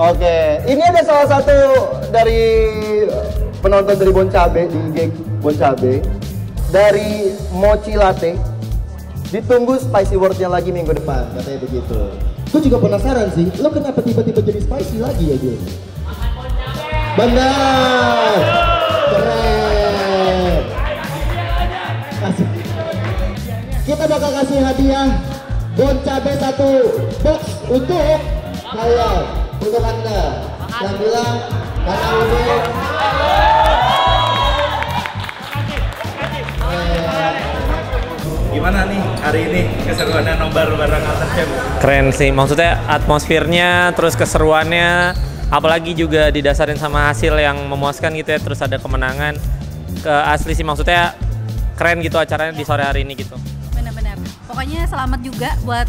Oke, ini ada salah satu dari penonton dari Bon Cabe di IG Bon Cabe dari Mochi Latte. Ditunggu spicy word-nya lagi minggu depan, katanya begitu. Gue juga penasaran sih, lo kenapa tiba-tiba jadi spicy lagi ya, Jul? Benar, keren. Kita bakal kasih hadiah Bon Cabe 1 box untuk kalian. Untuk Anda yang bilang karena unik. Gimana nih hari ini keseruannya nobar bareng Alter Champ? Keren sih, maksudnya atmosfernya, terus keseruannya, apalagi juga didasarin sama hasil yang memuaskan gitu ya, terus ada kemenangan. Asli sih, maksudnya keren gitu acaranya di sore hari ini gitu. Benar-benar. Pokoknya selamat juga buat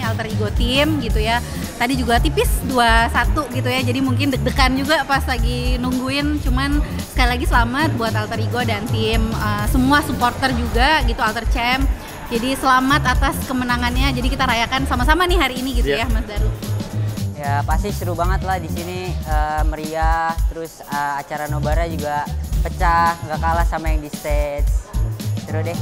Alter Ego Team gitu ya. Tadi juga tipis 2-1 gitu ya. Jadi mungkin deg-degan juga pas lagi nungguin. Cuman sekali lagi selamat buat Alter Ego dan tim semua supporter juga gitu Alter Champ. Jadi selamat atas kemenangannya. Jadi kita rayakan sama-sama nih hari ini gitu ya Mas Daru. Ya pasti seru banget lah di sini, meriah. Terus acara Nobara juga pecah, nggak kalah sama yang di stage. Seru deh.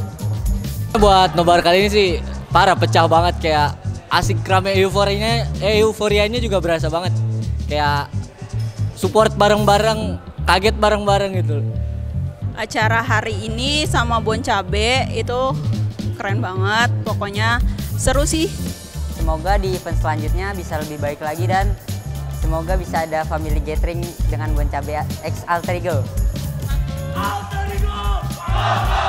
Buat nobar kali ini sih parah, pecah banget, kayak asik, rame, euforianya juga berasa banget, kayak support bareng-bareng, kaget bareng-bareng gitu. Acara hari ini sama Bon Cabe itu keren banget, pokoknya seru sih. Semoga di event selanjutnya bisa lebih baik lagi dan semoga bisa ada family gathering dengan Bon Cabe X Alter Ego. Alter Ego!